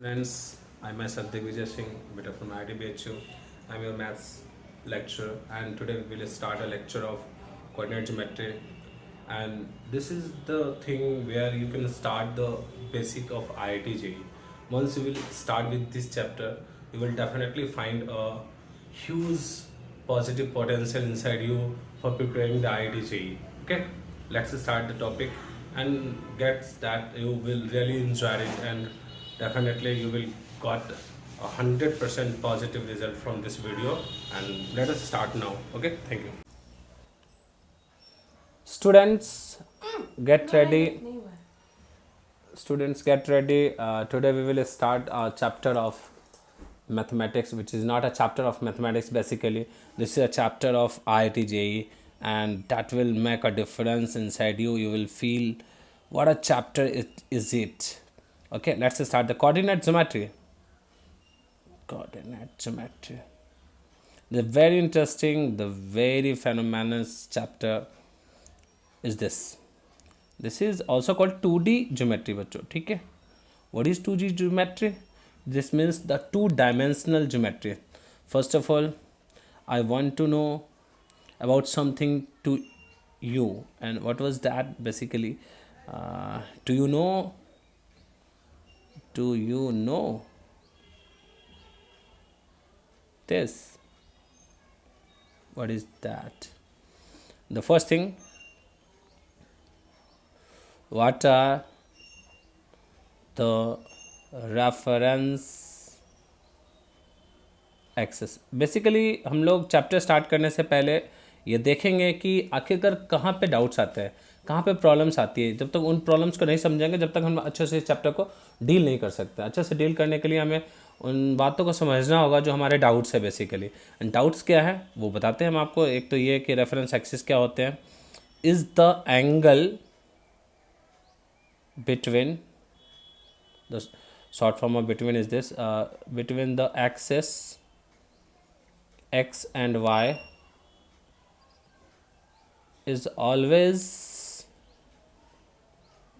Friends, I myself Digvijay Singh, beta from IDBHU. I'm your maths lecturer, and today we will start a lecture of coordinate geometry. And this is the thing where you can start the basic of IIT. Once you will start with this chapter, you will definitely find a huge positive potential inside you for preparing the IIT. Okay, let's start the topic and get that you will really enjoy it, and definitely you will got 100% positive result from this video. And let us start now. Okay, thank you. Students, get ready. Students, get ready. Today we will start a chapter of mathematics, which is not a chapter of mathematics basically. This is a chapter of IIT, and that will make a difference inside you. You will feel what a chapter is it. Okay, let's start the coordinate geometry. Coordinate geometry. The very interesting, the very phenomenal chapter is this. This is also called 2D geometry बच्चों. ठीक है. What is 2D geometry? This means the two-dimensional geometry. First of all, I want to know about something to you, and what was that basically? Do you know? Do you know this? What is that? The first thing, what are the reference axes. Basically हम लोग chapter start करने से पहले ये देखेंगे कि आखिरकार कहाँ पे डाउट्स आते हैं, कहाँ पे प्रॉब्लम्स आती है. जब तक उन प्रॉब्लम्स को नहीं समझेंगे, जब तक हम अच्छे से इस चैप्टर को डील नहीं कर सकते. अच्छे से डील करने के लिए हमें उन बातों को समझना होगा जो हमारे डाउट्स है बेसिकली. एंड डाउट्स क्या है वो बताते हैं हम आपको. एक तो ये कि रेफरेंस एक्सिस क्या होते हैं. Is the angle between the short form of between is this, between the axis x and y is always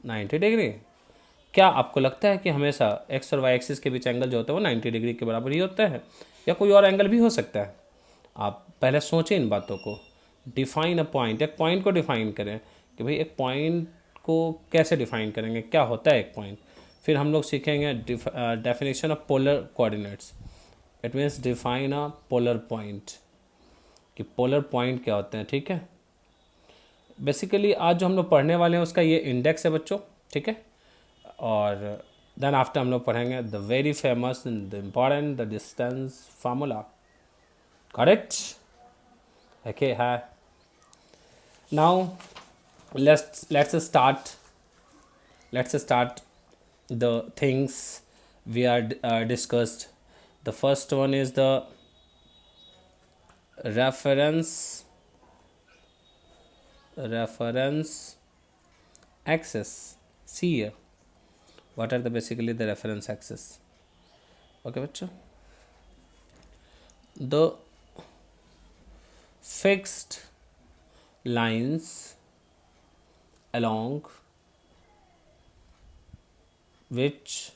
90 degree. क्या आपको लगता है कि हमेशा x और y एक्सिस के बीच एंगल जो होता है वो 90 डिग्री के बराबर ही होता है, या कोई और एंगल भी हो सकता है? आप पहले सोचें इन बातों को. Define a point. एक पॉइंट को डिफाइन करें कि भाई एक पॉइंट को कैसे डिफाइन करेंगे, क्या होता है एक पॉइंट. फिर हम लोग सीखेंगे definition of polar coordinates. It means define a polar point, कि पोलर पॉइंट क्या होते हैं. ठीक है. बेसिकली आज जो हम लोग पढ़ने वाले हैं उसका ये इंडेक्स है बच्चों. ठीक है. और देन आफ्टर हम लोग पढ़ेंगे the very famous the important the distance formula. Correct. Okay है. Now let's start the things we are discussed. The first one is the reference axis. See here, what are the basically the reference axis. Okay बच्चों. The fixed lines along which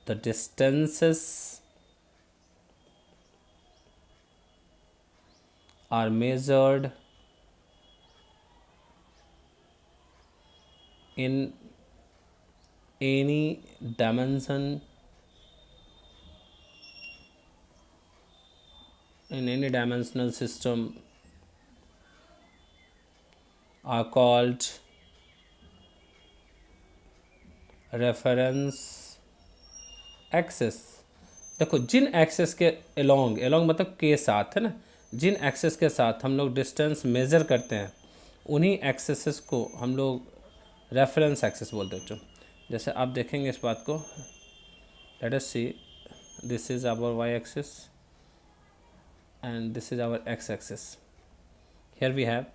the distances are measured in any dimension, in any dimensional system are called reference axes. देखो जिन access के along मतलब के साथ है ना, जिन access के साथ हम लोग डिस्टेंस मेज़र करते हैं उन्हीं एक्सेसेस को हम लोग रेफरेंस एक्सेस बोलते हैं. जैसे आप देखेंगे इस बात को. Let us see, this is our Y axis and this is our X axis. Here we have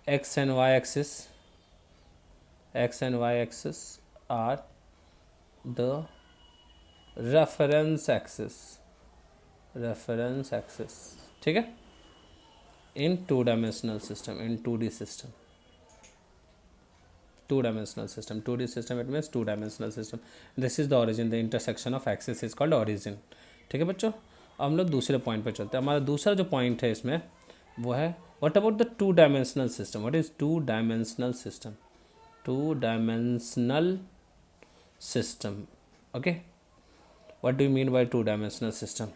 X and Y axis. X and Y axis are the reference axis. ठीक है. in two dimensional system, in 2D system. 2-dimensional system. 2D system, it means 2-dimensional system. This is the origin. The intersection of axis is called origin. ठीक है बच्चों, अब हम लोग दूसरे point पे चलते हैं. हमारा दूसरा जो पॉइंट है इसमें वो है what about the 2-dimensional system. What is 2-dimensional system? 2-dimensional system. Okay, what do you mean by 2-dimensional system?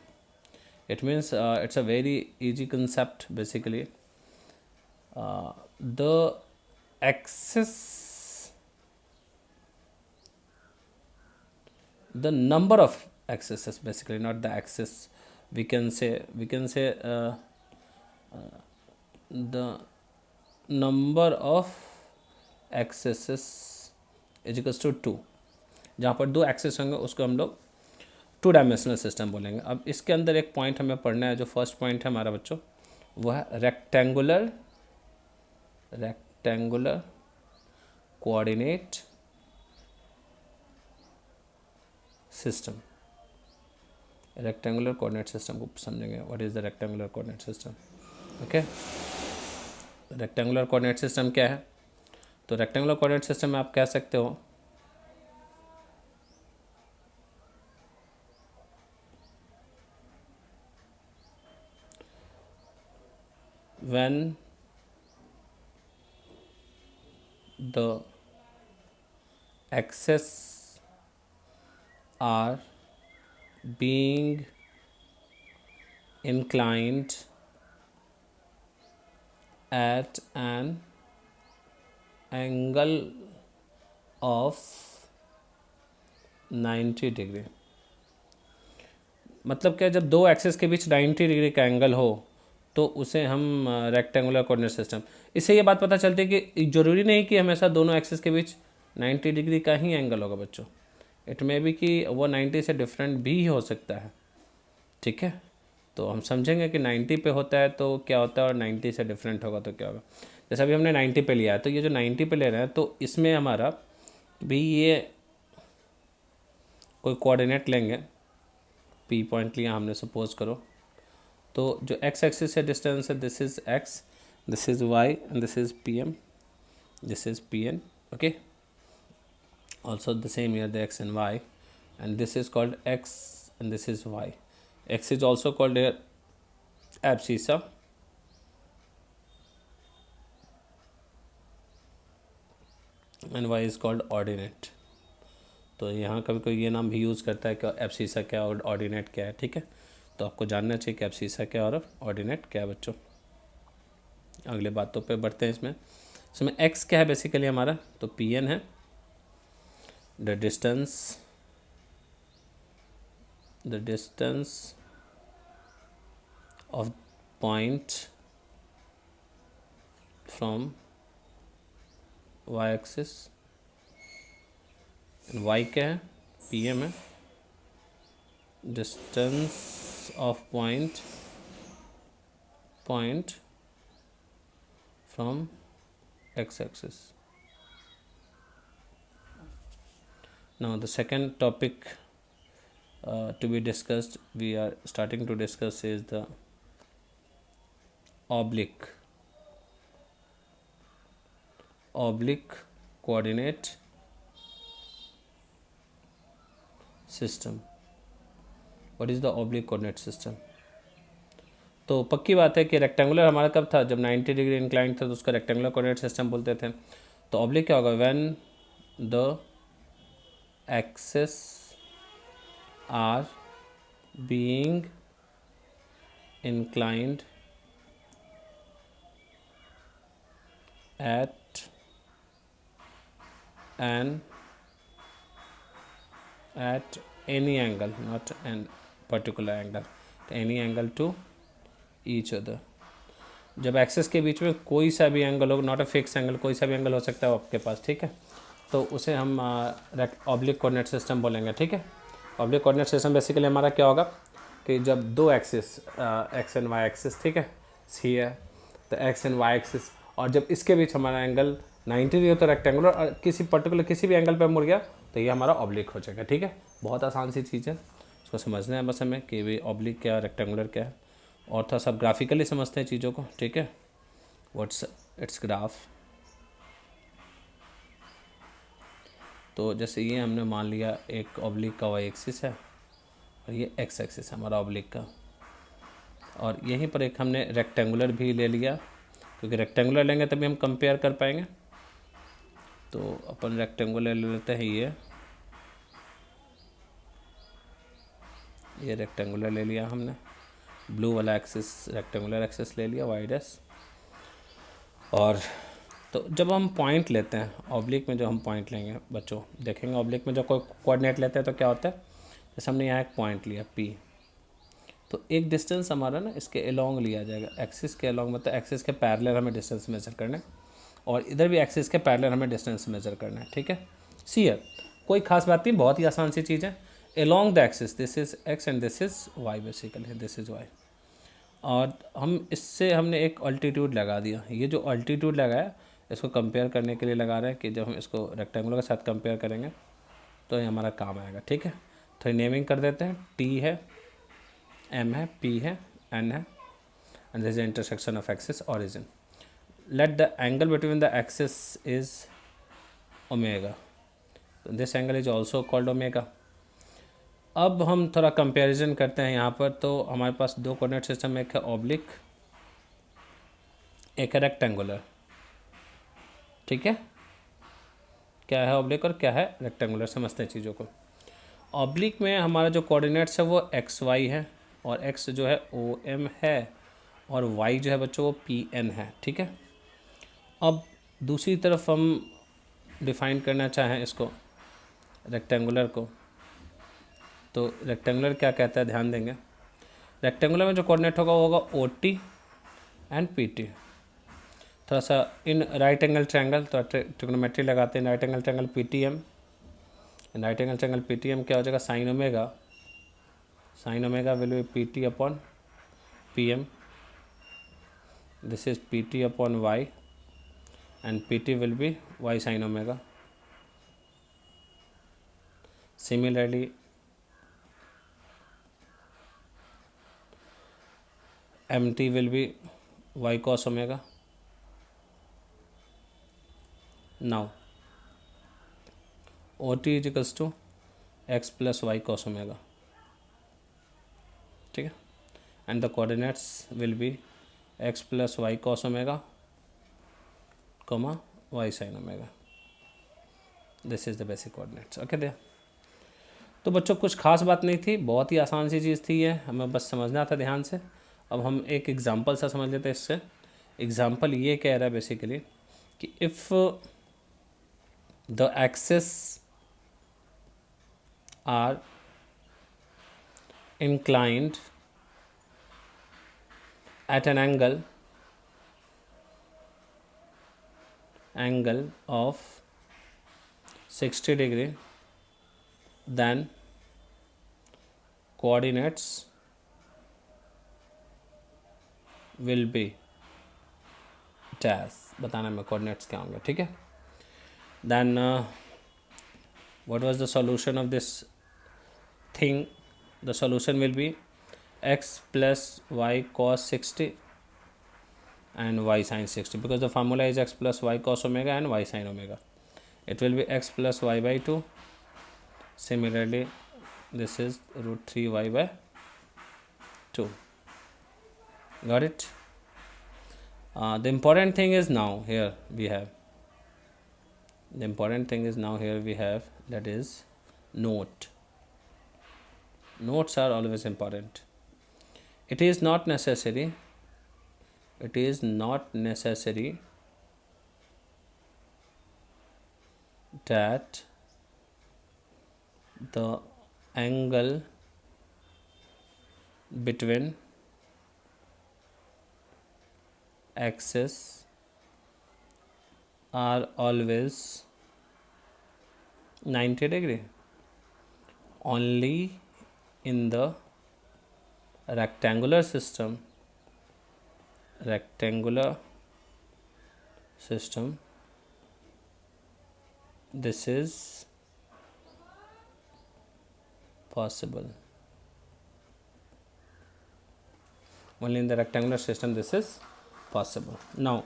It means it's a very easy concept. Basically, the axis, the number of axes, basically not the axis. We can say the number of axes is equals to 2. जहाँ पर 2 access होंगे उसको हम लोग 2-dimensional system बोलेंगे. अब इसके अंदर एक पॉइंट हमें पढ़ना है. जो फर्स्ट पॉइंट है हमारा बच्चों वो है rectangular coordinate system. Rectangular coordinate system को समझेंगे. What is the rectangular coordinate system? Okay, rectangular coordinate system क्या है? तो रेक्टेंगुलर कोऑर्डिनेट सिस्टम में आप कह सकते हो when the axes are being inclined at an angle of 90 degree. मतलब क्या, जब दो एक्सेस के बीच 90 डिग्री का एंगल हो तो उसे हम रेक्टेंगुलर कोऑर्डिनेट सिस्टम. इससे ये बात पता चलती है कि ज़रूरी नहीं कि हमेशा दोनों एक्सिस के बीच 90 डिग्री का ही एंगल होगा बच्चों. इट मे बी कि वो 90 से डिफरेंट भी हो सकता है. ठीक है, तो हम समझेंगे कि 90 पे होता है तो क्या होता है और 90 से डिफरेंट होगा तो क्या होगा. जैसे अभी हमने 90 पे लिया है तो ये जो 90 पे ले रहे हैं तो इसमें हमारा भी ये कोई कोऑर्डिनेट लेंगे. पी पॉइंट लिया हमने, सपोज करो. तो जो एक्स एक्सिस से डिस्टेंस है, this is X, this is Y and this is P M, this is P N. Okay, also the same here the X and Y, and this is called X and this is Y. X is also called here abscissa and Y is called ordinate. तो यहाँ कभी कोई ये नाम भी use करता है कि एब्सिसा क्या और ऑर्डिनेट क्या है. ठीक है, तो आपको जानना चाहिए कि एब्सिसा क्या और ऑर्डिनेट क्या है बच्चों. अगले बातों पे बढ़ते हैं. इसमें एक्स क्या है बेसिकली हमारा, तो पी एन है. The distance of point from Y axis. Y क्या है, पी एम है. Distance of point from x-axis. Now the second topic to be discussed, we are starting to discuss, is the oblique coordinate system. What is the oblique coordinate system? तो पक्की बात है कि rectangular हमारा कब था, जब 90 डिग्री इंक्लाइंड था तो उसका रेक्टेंगुलर कोऑर्डिनेट सिस्टम बोलते थे. तो ऑब्लिक क्या होगा, when the axes are being inclined at any angle, not an particular angle, any angle to each other. जब एक्सेस के बीच में कोई सा भी एंगल हो, नॉट अ फिक्स एंगल, कोई सा भी एंगल हो सकता है आपके पास, ठीक है, तो उसे हम ऑब्लिक कोऑर्डिनेट सिस्टम बोलेंगे. ठीक है, ऑब्लिक कोऑर्डिनेट सिस्टम बेसिकली हमारा क्या होगा कि जब दो axis X and Y axis, ठीक है, सी है तो एक्स एंड वाई एक्सिस, और जब इसके बीच हमारा एंगल 90 डिग्री हो तो रेक्टेंगुलर, और किसी पर्टिकुलर किसी भी एंगल पे मुड़ गया तो ये हमारा ऑब्लिक हो जाएगा. ठीक है, बहुत आसान सी चीज़ है, उसको समझना है बस हमें कि भाई ऑब्लिक क्या है, रेक्टेंगुलर क्या है, और थोड़ा सा ग्राफिकली समझते हैं चीज़ों को. ठीक है, व्हाट्स इट्स ग्राफ. तो जैसे ये हमने मान लिया एक ऑब्लिक का वाई एक्सिस है और ये एक्स एक्सिस है हमारा ऑब्लिक का, और यहीं पर एक हमने रेक्टेंगुलर भी ले लिया, क्योंकि रेक्टेंगुलर लेंगे तभी हम कंपेयर कर पाएंगे। तो अपन रेक्टेंगुलर ले लेते हैं, ये रेक्टेंगुलर ले लिया हमने, ब्लू वाला एक्सिस रेक्टेंगुलर एक्सिस ले लिया वाई डैश। और तो जब हम पॉइंट लेते हैं ऑब्लिक में, जो हम पॉइंट लेंगे बच्चों देखेंगे ऑब्लिक में जब कोई कोऑर्डिनेट लेते हैं तो क्या होता है, जैसे हमने यहाँ एक पॉइंट लिया P, तो एक डिस्टेंस हमारा ना इसके अलोंग लिया जाएगा, एक्सिस के अलोंग, मतलब एक्सिस के पैरेलल हमें डिस्टेंस मेजर करना है, और इधर भी एक्सिस के पैरेलल हमें डिस्टेंस मेजर करना है। ठीक है, सी हियर कोई खास बात नहीं, बहुत ही आसान सी चीज़ है। Along the axis this is x and this is why, basically this is why, और हम इससे हमने एक अल्टीट्यूड लगा दिया। ये जो अल्टीट्यूड लगाया इसको कंपेयर करने के लिए लगा रहे हैं कि जब हम इसको रेक्टेंगुलर के साथ कंपेयर करेंगे तो ये हमारा काम आएगा। ठीक है, तो नेमिंग कर देते हैं, टी है, एम है, पी है, एन है, and this is the intersection of axis origin. Let the angle between the axis is omega, this angle is also called omega. अब हम थोड़ा कंपैरिजन करते हैं यहाँ पर, तो हमारे पास दो कोऑर्डिनेट सिस्टम, एक है ऑब्लिक, एक है रेक्टेंगुलर। ठीक है, क्या है ऑब्लिक और क्या है रेक्टेंगुलर, समझते हैं चीज़ों को। ऑब्लिक में हमारा जो कोऑर्डिनेट्स है वो एक्स वाई है, और एक्स जो है ओ एम है, और वाई जो है बच्चों वो पी एन है। ठीक है, अब दूसरी तरफ हम डिफ़ाइन करना चाहें इसको रेक्टेंगुलर को, तो रेक्टेंगुलर क्या कहता है, ध्यान देंगे। रेक्टेंगुलर में जो कोऑर्डिनेट होगा वो होगा O T and P T. थोड़ा सा इन राइट एंगल ट्रायंगल, तो ट्रिग्नोमेट्री लगाते हैं, right angle triangle P T M, right angle triangle P T M क्या हो जाएगा, sine omega, sine omega will be P T upon P M, this is P T upon Y, and P T will be Y sine omega. Similarly mt will be y cos omega. Now ot is equals to x plus y cos omega. ठीक है, and the coordinates will be x plus y cos omega comma y sin omega. This is the basic coordinates. Okay there. तो बच्चों कुछ खास बात नहीं थी, बहुत ही आसान सी चीज़ थी ये, हमें बस समझना था ध्यान से। अब हम एक एग्जांपल सा समझ लेते हैं इससे। एग्जांपल ये कह रहा है बेसिकली कि if the axis are inclined at an angle of 60 degree, then coordinates will be dash, बताना में coordinates क्या होंगे। ठीक है, then what was the solution of this thing? The solution will be x plus y cos 60 and y sin 60, because the formula is x plus y cos omega and y sin omega. It will be x plus y by 2. Similarly, this is root 3y by 2. Got it? The important thing is now here we have, the important thing is now here we have, that is note. Notes are always important. It is not necessary that the angle between axes are always 90 degree. Only in the rectangular system, this is possible. Only in the rectangular system this is possible. Now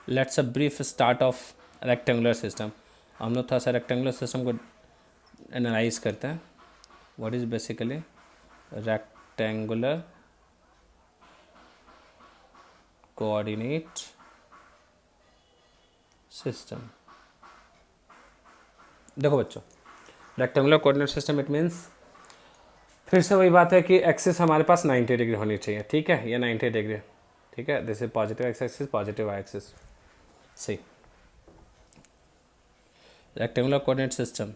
let's a brief start of rectangular system. हम लोग थोड़ा सा rectangular system को analyse करते हैं. What is basically rectangular coordinate system. देखो बच्चों, rectangular coordinate system it means, फिर से वही बात है कि एक्सिस हमारे पास 90 डिग्री होनी चाहिए. ठीक है, ये 90 डिग्री. ठीक है, this is positive X axis, positive Y axis. सही. रेक्टेंगुलर कोऑर्डिनेट सिस्टम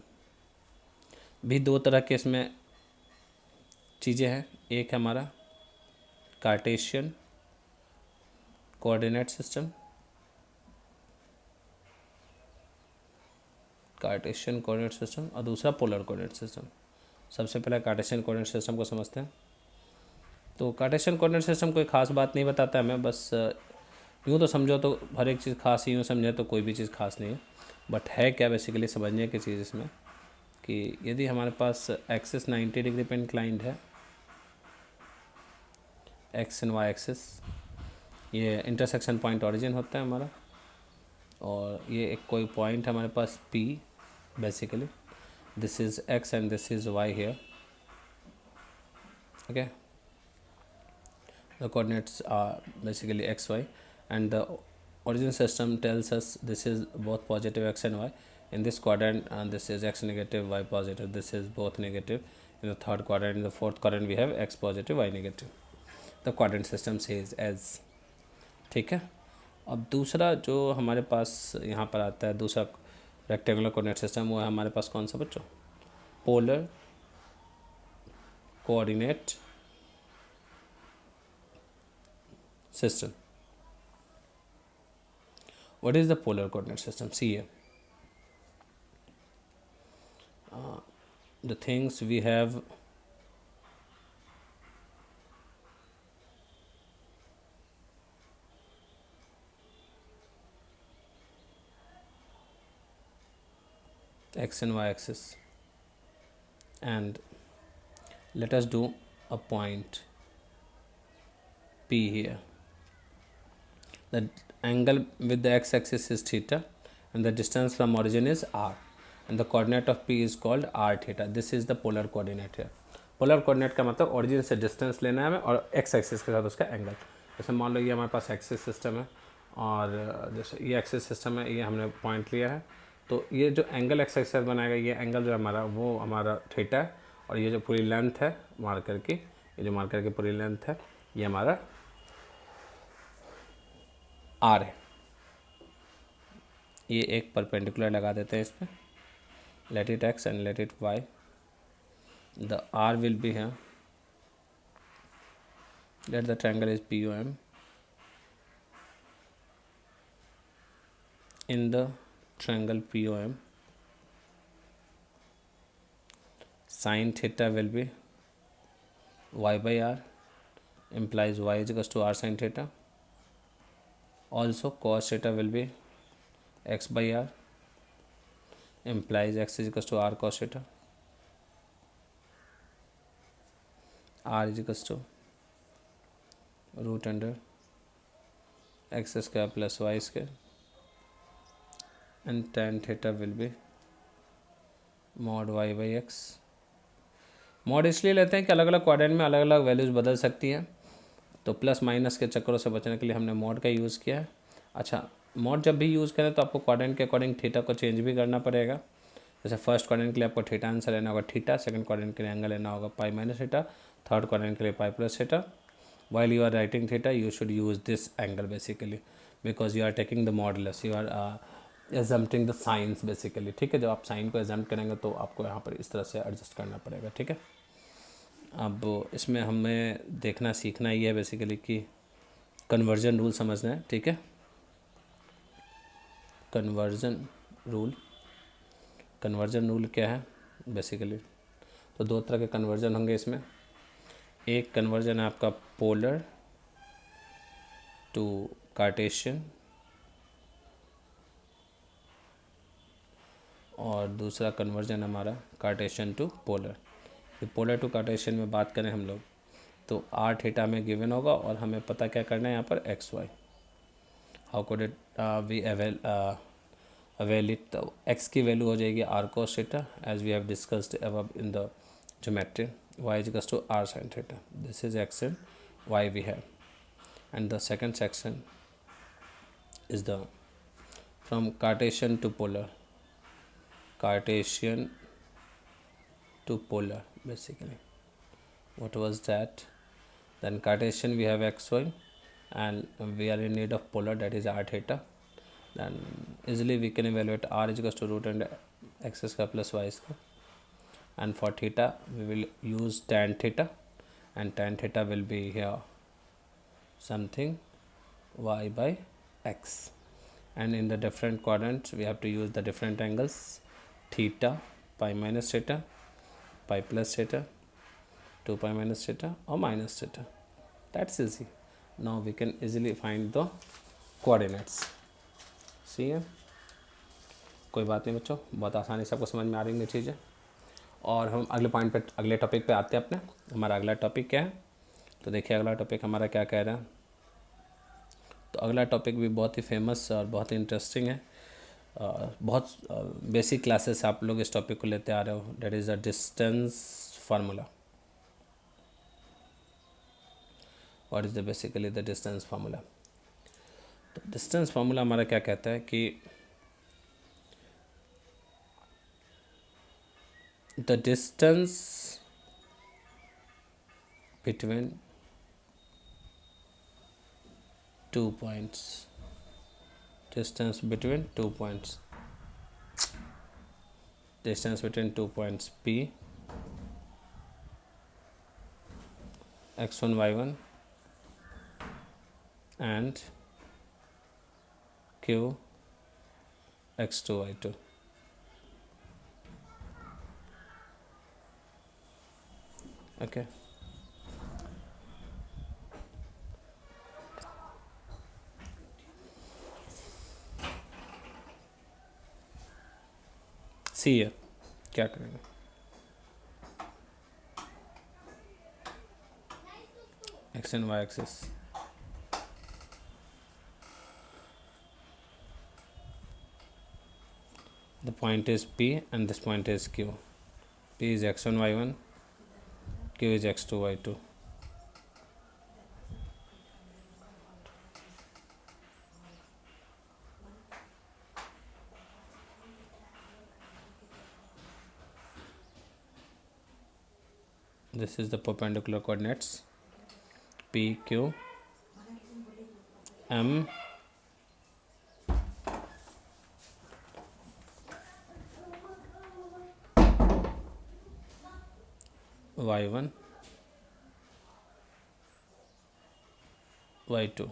भी दो तरह के इसमें चीज़ें हैं. एक है हमारा Cartesian coordinate system, Cartesian coordinate system, और दूसरा पोलर कोऑर्डिनेट सिस्टम. सबसे पहले कार्टेशियन कोऑर्डिनेट सिस्टम को समझते हैं. तो कार्टेशियन कोऑर्डिनेट सिस्टम कोई खास बात नहीं बताता है हमें, बस यूँ तो समझो तो हर एक चीज़ खास है, यूँ समझे तो कोई भी चीज़ खास नहीं है. बट है क्या बेसिकली समझने की चीज़ इसमें कि यदि हमारे पास एक्सिस 90 डिग्री पे इंक्लाइंड है, एक्स एंड वाई एक्सिस, ये इंटरसेक्शन पॉइंट ओरिजिन होता है हमारा, और ये एक कोई पॉइंट है हमारे पास P. Basically this is x and this is y here. Okay, the coordinates are basically x, y, and the origin system tells us this is both positive x and y in this quadrant, and this is x negative, y positive, this is both negative in the third quadrant. In the fourth quadrant we have x positive, y negative. The quadrant system says as. ठीक है. अब दूसरा जो हमारे पास यहाँ पर आता है, दूसरा रेक्टेंगुलर कोऑर्डिनेट सिस्टम, वो है हमारे पास कौन सा बच्चों? Polar coordinate system. What is the polar coordinate system? See here. The things we have x and y axis, and let us do a point P here. The angle with the x axis is theta and the distance from origin is r, and the coordinate of P is called r theta. This is the polar coordinate here. Polar coordinate का मतलब origin से distance लेना है हमें और x axis के साथ उसका एंगल. जैसे मान लो ये हमारे पास एक्सिस सिस्टम है और जैसे ये एक्सिस सिस्टम है, ये हमने पॉइंट लिया है, तो ये जो एंगल एक्स एक्सिस बनाएगा, ये एंगल जो हमारा वो हमारा थीटा है, और ये जो पूरी लेंथ है मार्कर की, ये जो मार्कर की पूरी लेंथ है, ये हमारा आर है. ये एक परपेंडिकुलर लगा देते हैं इस पर, let it x and let it y. The r will be है, let the triangle is POM. In the triangle POM, sin theta will be y by r, implies y is equals to r sin theta. Also cos theta will be x by r, implies x is equals to r cos theta. R is equals to root under x square plus y square, and tan theta will be mod y by x. Mod इसलिए लेते हैं कि अलग अलग quadrant में अलग अलग values बदल सकती हैं, तो प्लस माइनस के चक्करों से बचने के लिए हमने मॉड का यूज़ किया है. अच्छा, मॉड जब भी यूज़ करें तो आपको क्वाड्रेंट के अकॉर्डिंग थीटा को चेंज भी करना पड़ेगा. जैसे फर्स्ट क्वाड्रेंट के लिए आपको थीटा आंसर लेना होगा थीटा, सेकंड क्वाड्रेंट के लिए एंगल लेना होगा pi minus theta, third quadrant के लिए pi plus theta. while you are writing theta you should use this angle basically because you are taking the modulus, you are assumpting the signs basically. ठीक है, जब आप sign को एजम्प्ट करेंगे तो आपको यहाँ पर इस तरह से एडजस्ट करना पड़ेगा. ठीक है, अब इसमें हमें देखना सीखना ये है बेसिकली कि कन्वर्जन रूल समझना है. ठीक है, कन्वर्जन रूल क्या है बेसिकली? तो दो तरह के कन्वर्जन होंगे इसमें. एक कन्वर्जन है आपका पोलर टू कार्टेशियन, और दूसरा कन्वर्जन हमारा कार्टेशियन टू पोलर. ये पोलर टू कार्टेशियन में बात करें हम लोग तो आर थीटा में गिवन होगा और हमें पता क्या करना है यहाँ पर X Y. How could it we avail value तो x की वैल्यू हो जाएगी r cos theta as we have discussed above in the geometry, y is equals to r sin theta. This is x and y we have. And the second section is the from Cartesian to polar. Cartesian to polar basically. What was that? Then Cartesian we have xy, and we are in need of polar, that is r theta. Then easily we can evaluate r is equals to root and x square plus y square. And for theta we will use tan theta, and tan theta will be here something y by x. And in the different quadrants we have to use the different angles: theta, pi minus theta, pi plus theta, 2 pi minus theta or minus theta. That's easy. Now we can easily find the coordinates. See here? कोई बात नहीं बच्चों, बहुत आसानी से आपको समझ में आ रही है चीज़ें। और हम अगले पॉइंट पे, अगले टॉपिक पे आते हैं अपने। हमारा अगला टॉपिक क्या है, तो देखिए अगला टॉपिक हमारा क्या कह रहा है। तो अगला टॉपिक भी बहुत ही फेमस और बहुत ही इंटरेस्टिंग है। बहुत बेसिक क्लासेस आप लोग इस टॉपिक को लेते आ रहे हो, that is the distance formula. What is the basically the distance formula. तो डिस्टेंस फार्मूला हमारा क्या कहता है कि the distance between 2 points, distance between 2 points, distance between 2 points P, x1 y1 and Q x2 y2. Okay. See here, क्या करेंगे। x and y axis, the point is P and this point is Q. P is x1 y1, Q is x2 y2. This is the perpendicular coordinates P, Q, M, y1, y2.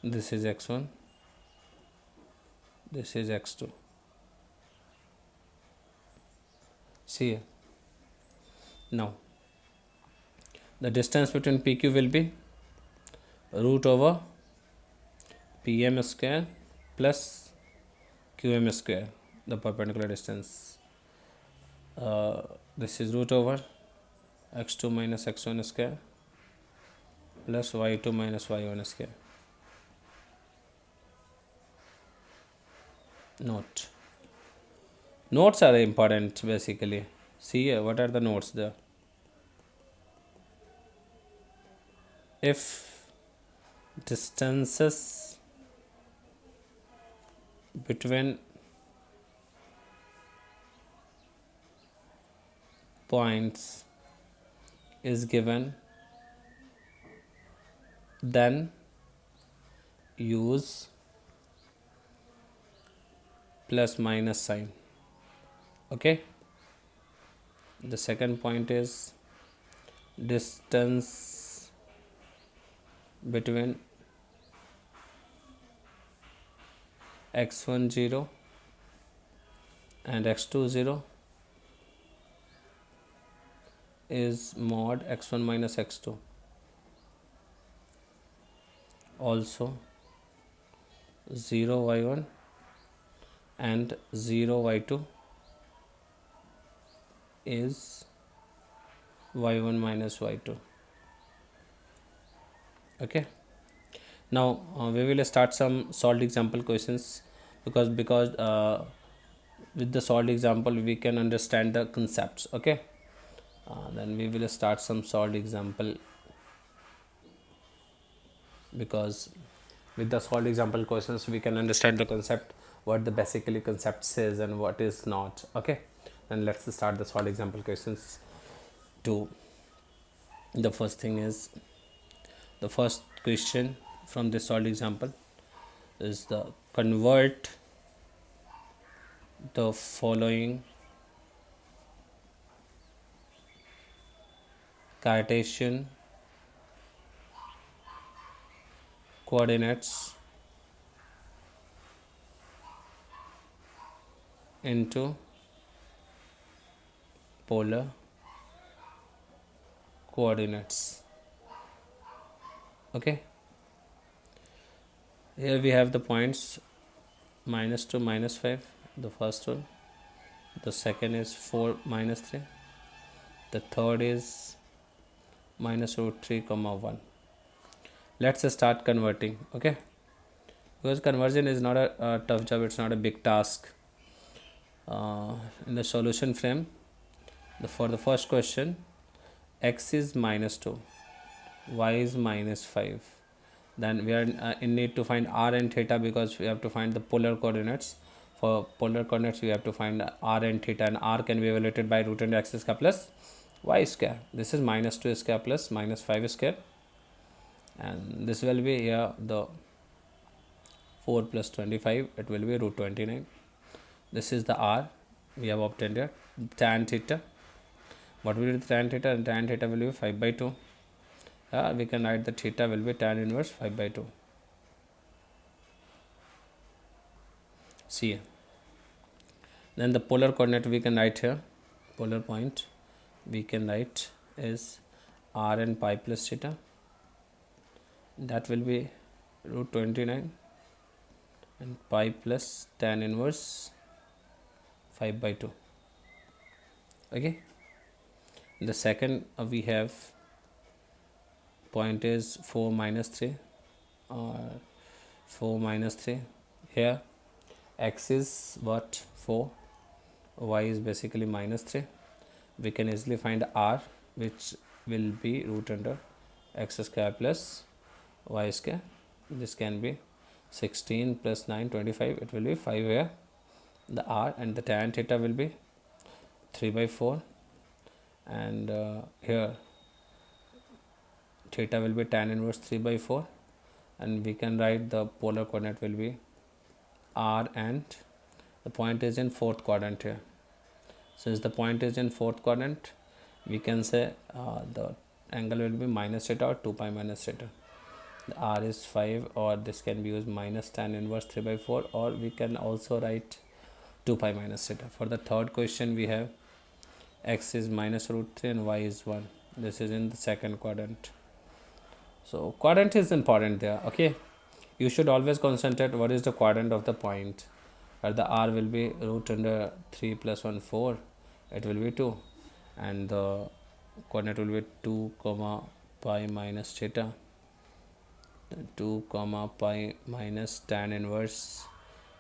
This is x1, this is x2. See here. Now the distance between PQ will be root over PM square plus QM square, the perpendicular distance. This is root over x2 minus x1 square plus y2 minus y1 square. Notes are important basically. See here, what are the notes there? If distances between points is given, then use plus minus sign. Okay, the second point is distance between x1 0 and x2 0 is mod x1 minus x2. Also 0 y1 and 0 y2 is y1 minus y2. Okay, Now we will start some solved example questions, because with the solved example we can understand the concepts. Okay, then we will start some solved example, because with the solved example questions we can understand the concept, what the basically concept says and what is not. Okay, then let's start the solved example questions. To the first thing is, the first question from this solved example is the convert the following Cartesian coordinates into polar coordinates. Okay, here we have the points -2 -5, the first one. The second is 4 -3. The third is -√3 comma 1. Let's start converting. Okay, because conversion is not a tough job, it's not a big task. In the solution frame, for the first question, x is -2, y is -5. Then we are in need to find r and theta, because we have to find the polar coordinates. For polar coordinates we have to find r and theta, and r can be evaluated by root under x square plus y square. This is -2 square plus -5 square, and this will be here the 4 plus 25, it will be √29. This is the r we have obtained here. Tan theta, what will be the tan theta? And tan theta will be 5/2. We can write the theta will be tan inverse 5/2. See, then the polar coordinate we can write here, polar point we can write is r and pi plus theta, that will be √29, and pi plus tan inverse 5/2. Okay, the second we have point is 4 -3, or 4 -3. Here x is what? 4, y is basically -3. We can easily find r, which will be root under x square plus y square. This can be 16 plus 9, 25. It will be 5 here, the r, and the tan theta will be 3/4, and here theta will be tan inverse 3/4, and we can write the polar coordinate will be r, and the point is in fourth quadrant here. Since the point is in fourth quadrant, we can say the angle will be minus theta or 2 pi minus theta. The r is 5, or this can be used minus tan inverse 3/4, or we can also write 2 pi minus theta. For the third question we have x is -√3 and y is 1. This is in the second quadrant. So quadrant is important there. Okay, you should always concentrate what is the quadrant of the point, where the r will be root under 3 plus 1, 4. It will be 2, and the coordinate will be 2 comma pi minus theta, 2 comma pi minus tan inverse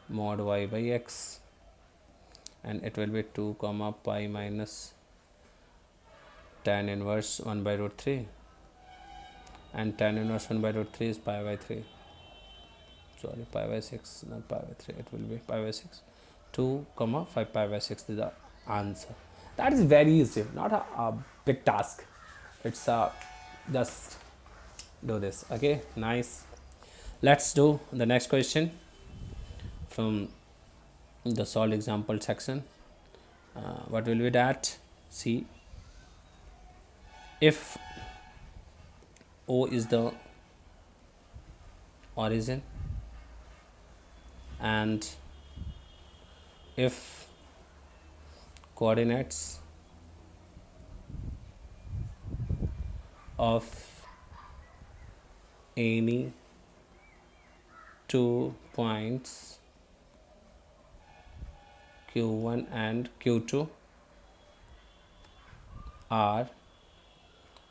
mod y by x, and it will be 2 comma pi minus tan inverse 1/√3, and tan inverse 1/√3 is pi/3. Sorry, pi/6, not pi/3. It will be pi/6. 2 comma 5 pi/6 is the answer. That is very easy, not a big task. It's just do this. Okay, nice. Let's do the next question from the solved example section. What will be that? See, if O is the origin, and if coordinates of any two points q1 and q2 are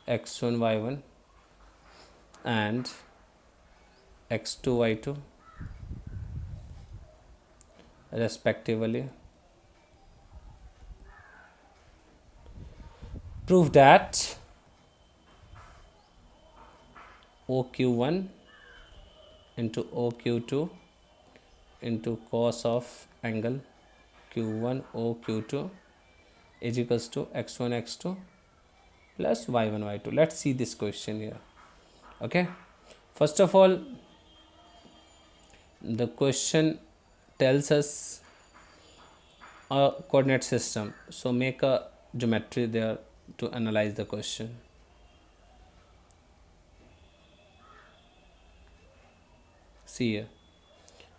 x1 y1 and x2 y2 respectively. Prove that OQ1 into OQ2 into cos of angle Q1 OQ2 is equals to x1 x2 plus y1 y2. Let's see this question here. Okay, first of all, the question tells us a coordinate system, so make a geometry there to analyze the question. See here,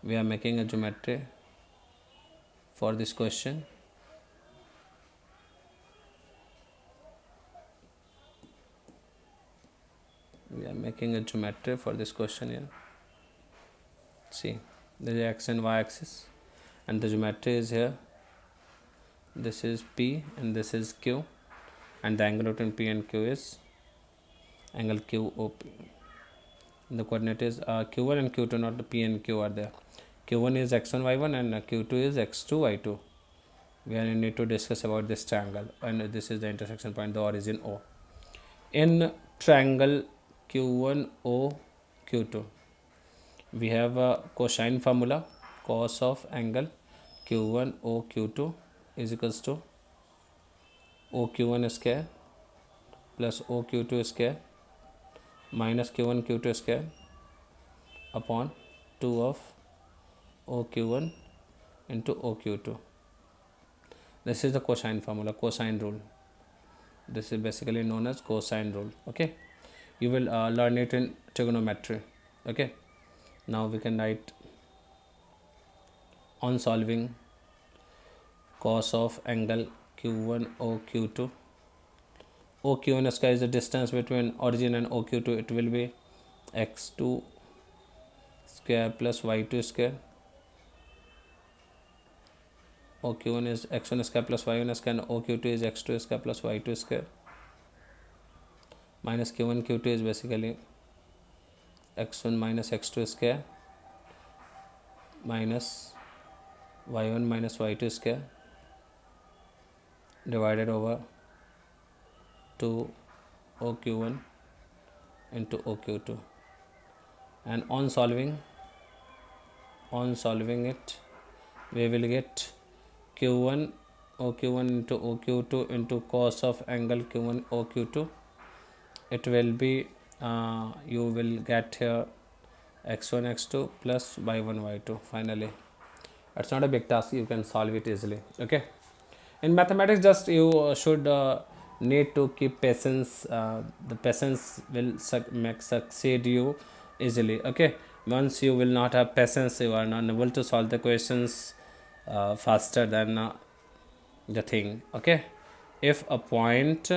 we are making a geometry for this question. We are making a geometry for this question here. See, there is x and y axis, and the geometry is here. This is P and this is Q, and the angle between P and Q is angle QOP. The coordinate is Q1 and Q2, not the P and Q are there. Q1 is x1 y1 and Q2 is x2 y2. We are need to discuss about this triangle, and this is the intersection point, the origin O. In triangle Q1 O Q2, we have a cosine formula. Cos of angle Q1 O Q2 is equals to OQ1 square plus OQ2 square minus Q1 Q2 square upon 2 of OQ1 into OQ2. This is the cosine formula, cosine rule. This is basically known as cosine rule. Okay, you will learn it in trigonometry. Okay, now we can write on solving cos of angle Q1 O Q2. OQ1 square is the distance between origin and OQ2. It will be x2 square plus y2 square. OQ1 is x1 square plus y1 square, and OQ2 is x2 square plus y2 square. Minus Q1 Q2 is basically x1 minus x2 square minus y1 minus y2 square divided over 2 OQ1 into OQ2, and on solving it, we will get Q1 OQ1 into OQ2 into cos of angle Q1 OQ2. It will be you will get here x1 x2 plus y1 y2. Finally, it's not a big task, you can solve it easily. Okay, in mathematics just you should need to keep patience. The patience will succeed you easily. Okay, once you will not have patience, you are not able to solve the questions faster than the thing. Okay, if a point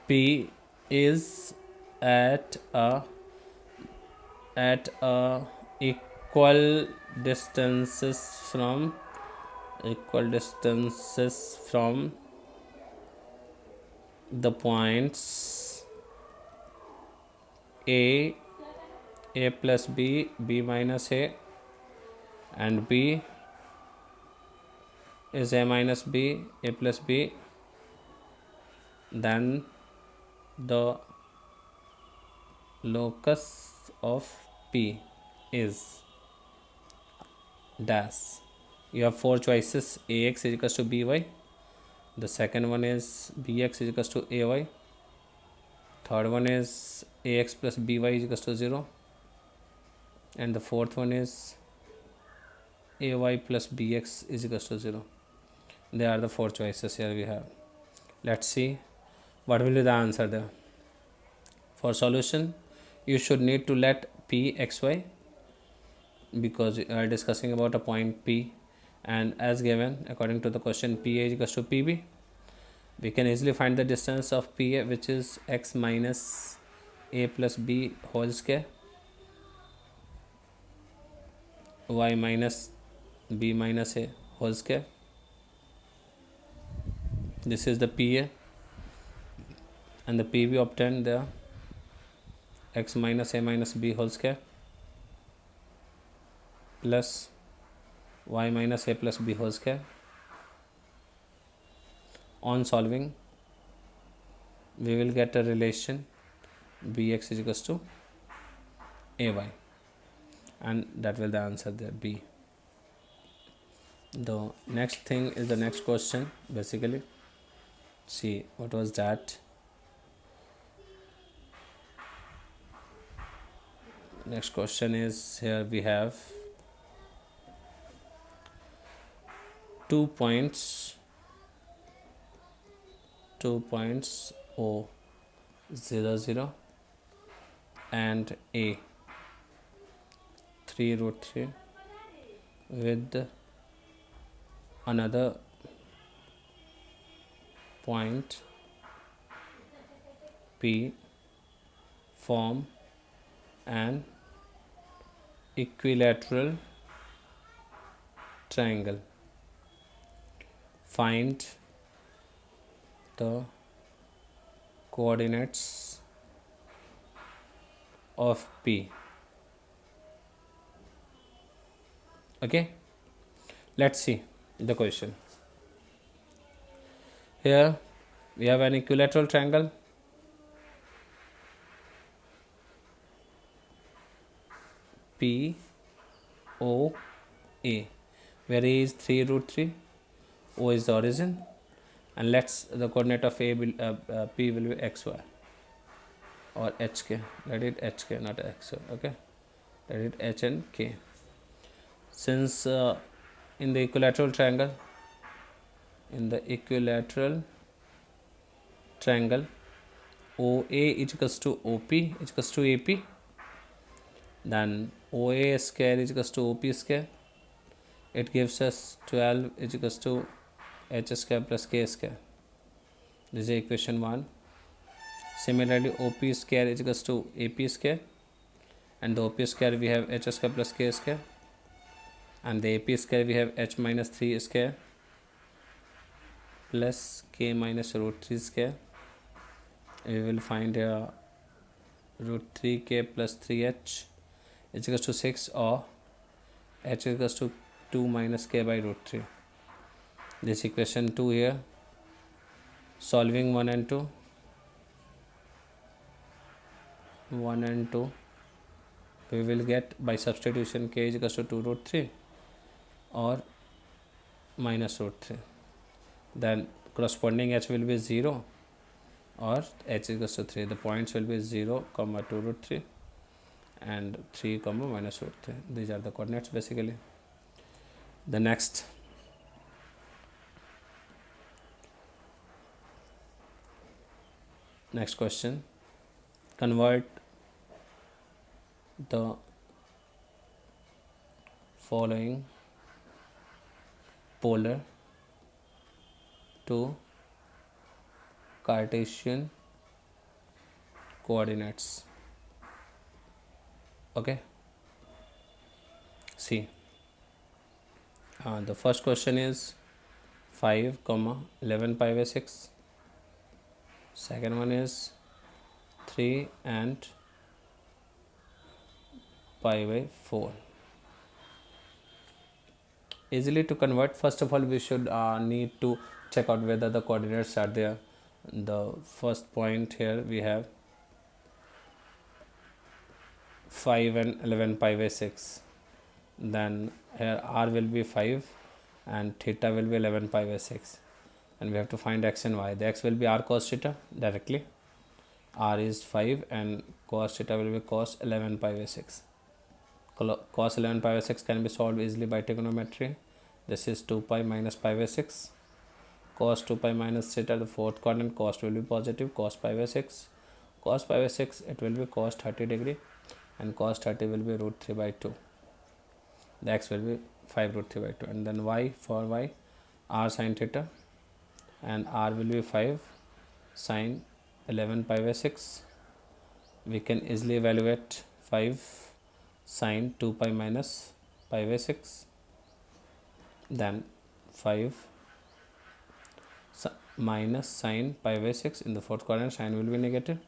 P is at a equal distances from the points A plus B, B minus A, and B is A minus B, A plus B, then the locus of P is dash. You have 4 choices. Ax is equals to by. The second one is bx is equals to ay. Third one is ax plus by is equals to 0. And the fourth one is ay plus bx is equals to 0. They are the 4 choices here we have. Let's see what will be the answer there. For solution, you should need to let P xy, because we are discussing about a point P, and as given according to the question PA is equals to PB, we can easily find the distance of PA, which is x minus A plus B whole square, y minus B minus A whole square. This is the PA, and the PB obtained there x minus a minus b whole square plus y minus a plus b whole square. On solving, we will get a relation bx is equals to ay, and that will the answer there, b. The next thing is the next question. Basically, see what was that. Next question is, here we have 2 points O 0 0 and a 3 root 3 with another point P form an equilateral triangle. Find the coordinates of P. Okay, let's see the question. Here we have an equilateral triangle. P O A, where A is 3 root 3, O is the origin, and let's the coordinate of A will P will be xy or hk. Let it hk, not xy. Okay, let it h and k. Since in the equilateral triangle, OA is equals to OP is equals to AP, then OA square is equals to OP square. It gives us 12 is equals to h square plus k square. This is equation 1. Similarly, OP square is equals to AP square, and the OP square we have h square plus k square, and the AP square we have h minus 3 square plus k minus root 3 square. We will find root 3k plus 3h is equals to 6, or h is equals to 2 minus k by root 3. This equation 2 here. Solving 1 and 2, we will get by substitution k is equals to 2 root 3 or minus root 3. Then corresponding h will be 0 or h is equals to 3. The points will be 0 comma 2 root 3 and 3 comma minus root 3. These are the coordinates basically. The next question, convert the following polar to Cartesian coordinates. Okay, see, the first question is 5 comma 11 pi by 6. Second one is 3 and pi by 4. Easily to convert, first of all we should need to check out whether the coordinates are there. The first point here we have 5 and 11 pi by 6. Then here r will be 5 and theta will be 11 pi by 6, and we have to find x and y. The x will be r cos theta directly. R is 5 and cos theta will be cos 11 pi by 6. Cos 11 pi by 6 can be solved easily by trigonometry. This is 2 pi minus pi by 6. Cos 2 pi minus theta, the fourth quadrant, cost will be positive, cos pi by 6. Cos pi by 6, it will be cos 30 degree, and cos 30 will be root 3 by 2. The x will be 5 root 3 by 2. And then y, for y, r sin theta, and r will be 5 sin 11 pi by 6. We can easily evaluate 5 sin 2 pi minus pi by 6. Then 5 minus sin pi by 6, in the fourth quadrant sign will be negative,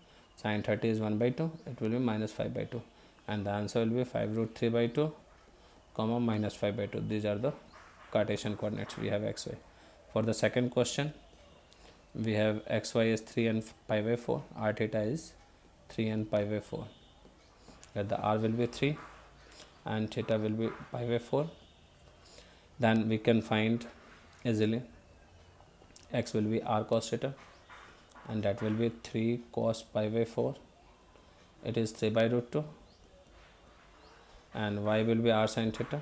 Sin 30 is 1/2. It will be minus 5/2. And the answer will be 5√3/2, comma minus 5/2. These are the Cartesian coordinates. We have xy. For the second question, we have xy is 3 and pi/4. R theta is 3 and pi/4. Where the r will be 3 and theta will be pi/4. Then we can find easily x will be r cos theta, and that will be 3 cos pi/4. It is 3/√2. And y will be r sin theta.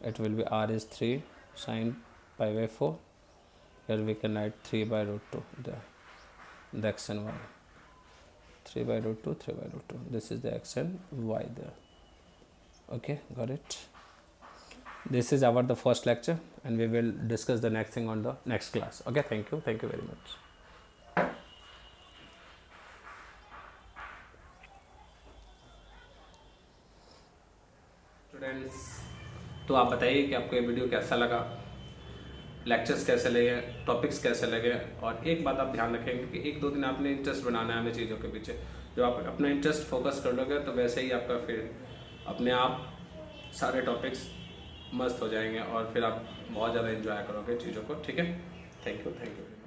It will be r is 3 sin pi/4. Here we can write 3/√2 there, the x and y. 3/√2, 3/√2. This is the x and y there. Okay, got it. This is our the first lecture, and we will discuss the next thing on the next class. Okay, thank you very much. Students, तो आप बताइए कि आपको ये video कैसा लगा, lectures कैसे लगे, टॉपिक्स कैसे लगे। और एक बात आप ध्यान रखेंगे कि 1-2 दिन आपने इंटरेस्ट बनाना है हमें चीज़ों के पीछे। जब आप अपना इंटरेस्ट फोकस कर लोगे तो वैसे ही आपका फिर अपने आप सारे टॉपिक्स मस्त हो जाएंगे और फिर आप बहुत ज़्यादा एंजॉय करोगे चीज़ों को। ठीक है, थैंक यू वेरी मच।